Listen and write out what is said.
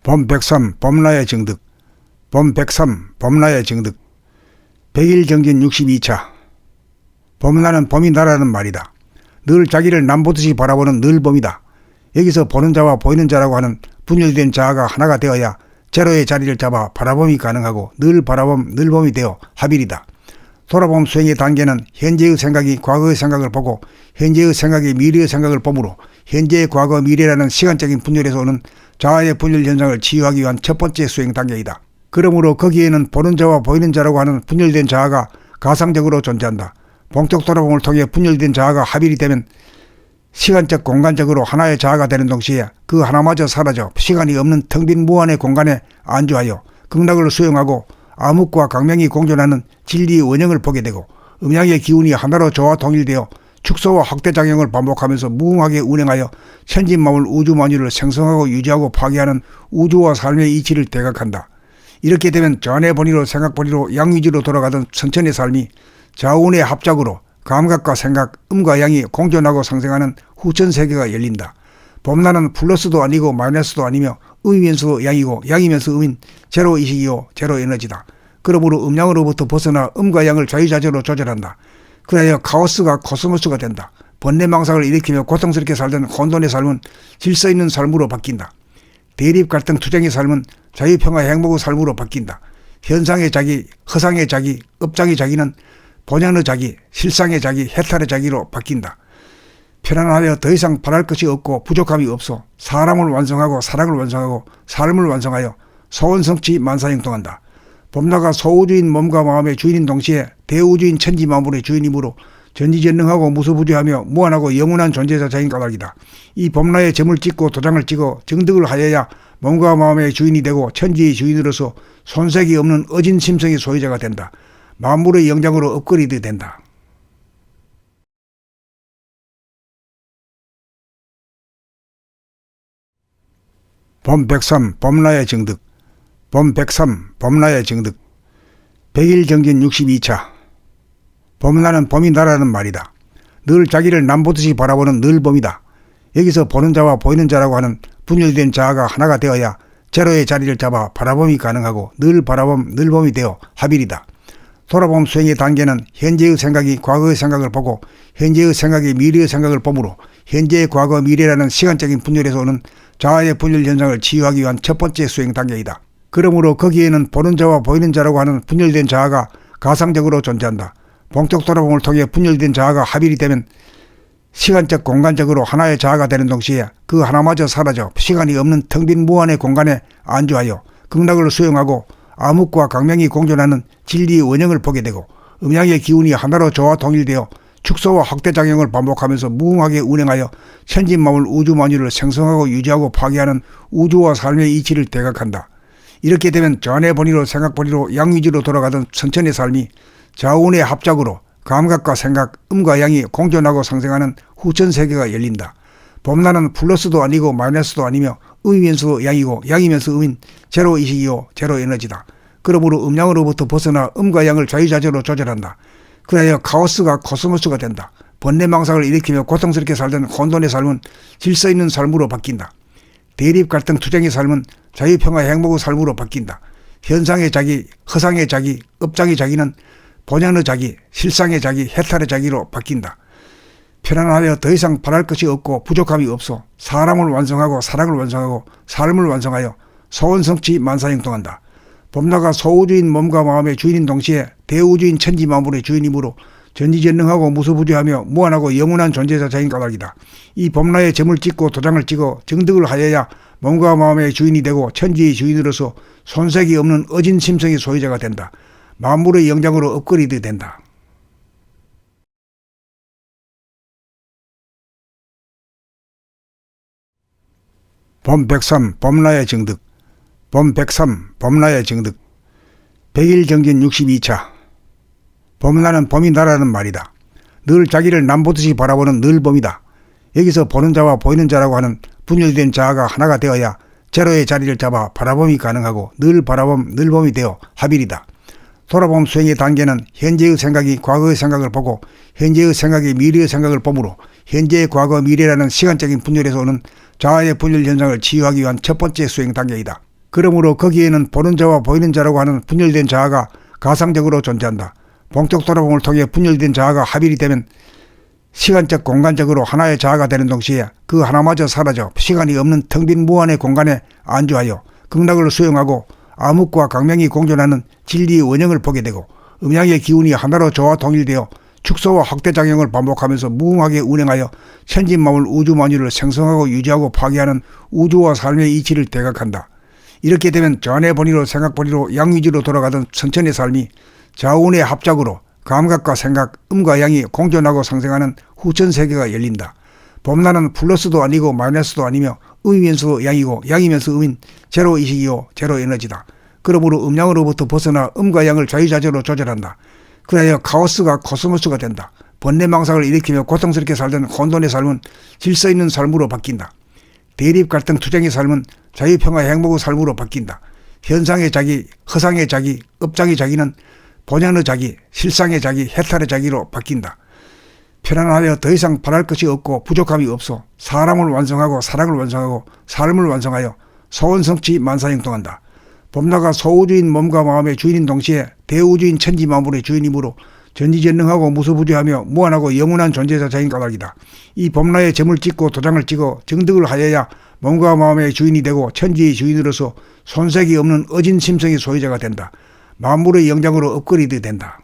봄 103 봄나의 정득. 봄 103 봄나의 정득. 100일 정진 62차. 봄나는 봄이 나라는 말이다. 늘 자기를 남보듯이 바라보는 늘 봄이다. 여기서 보는 자와 보이는 자라고 하는 분열된 자아가 하나가 되어야 제로의 자리를 잡아 바라봄이 가능하고 늘 바라봄 늘 봄이 되어 합일이다. 돌아봄 수행의 단계는 현재의 생각이 과거의 생각을 보고 현재의 생각이 미래의 생각을 보므로 현재의 과거 미래라는 시간적인 분열에서 오는 자아의 분열 현상을 치유하기 위한 첫 번째 수행 단계이다. 그러므로 거기에는 보는 자와 보이는 자라고 하는 분열된 자아가 가상적으로 존재한다. 본격 돌아봄을 통해 분열된 자아가 합일이 되면 시간적 공간적으로 하나의 자아가 되는 동시에 그 하나마저 사라져 시간이 없는 텅 빈 무한의 공간에 안주하여 극락을 수용하고 암흑과 광명이 공존하는 진리의 원형을 보게 되고 음양의 기운이 하나로 조화 통일되어 축소와 확대작용을 반복하면서 무궁하게 운행하여 천진만물 우주만유를 생성하고 유지하고 파괴하는 우주와 삶의 이치를 대각한다. 이렇게 되면 전의 본의로 생각본의로 양위주로 돌아가던 천천의 삶이 자운의 합작으로 감각과 생각, 음과 양이 공존하고 상생하는 후천세계가 열린다. 봄나는 플러스도 아니고 마이너스도 아니며 음이면서도 양이고 양이면서 음인 제로의식이요 제로에너지다. 그러므로 음양으로부터 벗어나 음과 양을 자유자재로 조절한다. 그래야 카오스가 코스모스가 된다. 번뇌망상을 일으키며 고통스럽게 살던 혼돈의 삶은 질서 있는 삶으로 바뀐다. 대립 갈등 투쟁의 삶은 자유평화 행복의 삶으로 바뀐다. 현상의 자기, 허상의 자기, 업장의 자기는 본연의 자기, 실상의 자기, 해탈의 자기로 바뀐다. 편안하여 더 이상 바랄 것이 없고 부족함이 없어 사람을 완성하고 사랑을 완성하고 삶을 완성하여 소원성취 만사행동한다. 봄나가 소우주인 몸과 마음의 주인인 동시에 대우주인 천지만물의 주인이므로 전지전능하고 무소부지하며 무한하고 영원한 존재자자인 까닭이다. 이 봄나의 점을 찍고 도장을 찍어 정득을 하여야 몸과 마음의 주인이 되고 천지의 주인으로서 손색이 없는 어진 심성의 소유자가 된다. 만물의 영장으로 업그레이드 된다. 봄 103 봄나의 정득. 봄 103 봄나의 정득. 100일 정진 62차. 봄나는 봄이 나라는 말이다. 늘 자기를 남보듯이 바라보는 늘 봄이다. 여기서 보는 자와 보이는 자라고 하는 분열된 자아가 하나가 되어야 제로의 자리를 잡아 바라봄이 가능하고 늘 바라봄 늘 봄이 되어 합일이다. 돌아봄 수행의 단계는 현재의 생각이 과거의 생각을 보고 현재의 생각이 미래의 생각을 보므로 현재의 과거 미래라는 시간적인 분열에서 오는 자아의 분열 현상을 치유하기 위한 첫 번째 수행 단계이다. 그러므로 거기에는 보는 자와 보이는 자라고 하는 분열된 자아가 가상적으로 존재한다. 본격 돌아봄을 통해 분열된 자아가 합일이 되면 시간적 공간적으로 하나의 자아가 되는 동시에 그 하나마저 사라져 시간이 없는 텅 빈 무한의 공간에 안주하여 극락을 수용하고 암흑과 광명이 공존하는 진리의 원형을 보게 되고 음양의 기운이 하나로 조화 통일되어 축소와 확대작용을 반복하면서 무궁하게 운행하여 천진만물 우주만유를 생성하고 유지하고 파괴하는 우주와 삶의 이치를 대각한다. 이렇게 되면 전의 본의로 생각본의로 양위주로 돌아가던 천천의 삶이 자운의 합작으로 감각과 생각, 음과 양이 공존하고 상생하는 후천세계가 열린다. 봄나는 플러스도 아니고 마이너스도 아니며 음이면서도 양이고 양이면서 음인 제로의식이요 제로에너지다. 그러므로 음양으로부터 벗어나 음과 양을 자유자재로 조절한다. 그래야 카오스가 코스모스가 된다. 번뇌망상을 일으키며 고통스럽게 살던 혼돈의 삶은 질서 있는 삶으로 바뀐다. 대립 갈등 투쟁의 삶은 자유평화 행복의 삶으로 바뀐다. 현상의 자기, 허상의 자기, 업장의 자기는 본연의 자기, 실상의 자기, 해탈의 자기로 바뀐다. 편안하여 더 이상 바랄 것이 없고 부족함이 없어 사람을 완성하고 사랑을 완성하고 삶을 완성하여 소원성취 만사행동한다. 봄나가 소우주인 몸과 마음의 주인인 동시에 대우주인 천지만물의 주인이므로 전지전능하고 무소부지하며 무한하고 영원한 존재자자인 까닭이다. 이 봄나의 점을 찍고 도장을 찍어 정득을 하여야 몸과 마음의 주인이 되고 천지의 주인으로서 손색이 없는 어진 심성의 소유자가 된다. 만물의 영장으로 업그레이드 된다. 봄 103 봄나의 정득. 봄 103 봄나의 정득. 100일 정진 62차. 봄나는 봄이 나라는 말이다. 늘 자기를 남보듯이 바라보는 늘 봄이다. 여기서 보는 자와 보이는 자라고 하는 분열된 자아가 하나가 되어야 제로의 자리를 잡아 바라봄이 가능하고 늘 바라봄 늘 봄이 되어 합일이다. 돌아봄 수행의 단계는 현재의 생각이 과거의 생각을 보고 현재의 생각이 미래의 생각을 보므로 현재의 과거 미래라는 시간적인 분열에서 오는 자아의 분열 현상을 치유하기 위한 첫 번째 수행 단계이다. 그러므로 거기에는 보는 자와 보이는 자라고 하는 분열된 자아가 가상적으로 존재한다. 본격 돌아봄을 통해 분열된 자아가 합일이 되면 시간적 공간적으로 하나의 자아가 되는 동시에 그 하나마저 사라져 시간이 없는 텅 빈 무한의 공간에 안주하여 극락을 수용하고 암흑과 광명이 공존하는 진리의 원형을 보게 되고 음양의 기운이 하나로 조화 통일되어 축소와 확대작용을 반복하면서 무궁하게 운행하여 천진만물 우주만유를 생성하고 유지하고 파괴하는 우주와 삶의 이치를 대각한다. 이렇게 되면 전의 본의로 생각 본의로 양위주로 돌아가던 천천의 삶이 자운의 합작으로 감각과 생각, 음과 양이 공존하고 상생하는 후천세계가 열린다. 봄날은 플러스도 아니고 마이너스도 아니며 음이면서도 양이고 양이면서 음인 제로의식이요 제로에너지다. 그러므로 음양으로부터 벗어나 음과 양을 자유자재로 조절한다. 그래야 카오스가 코스모스가 된다. 번뇌망상을 일으키며 고통스럽게 살던 혼돈의 삶은 질서 있는 삶으로 바뀐다. 대립 갈등 투쟁의 삶은 자유평화 행복의 삶으로 바뀐다. 현상의 자기, 허상의 자기, 업장의 자기는 본연의 자기, 실상의 자기, 해탈의 자기로 바뀐다. 편안하여 더 이상 바랄 것이 없고 부족함이 없어 사람을 완성하고 사랑을 완성하고 삶을 완성하여 소원성취 만사행동한다. 봄나가 소우주인 몸과 마음의 주인인 동시에 대우주인 천지만물의 주인이므로 전지전능하고 무소부지하며 무한하고 영원한 존재자자인 까닭이다. 이 봄나의 점을 찍고 도장을 찍어 정득을 하여야 몸과 마음의 주인이 되고 천지의 주인으로서 손색이 없는 어진 심성의 소유자가 된다. 만물의 영장으로 업그레이드 된다.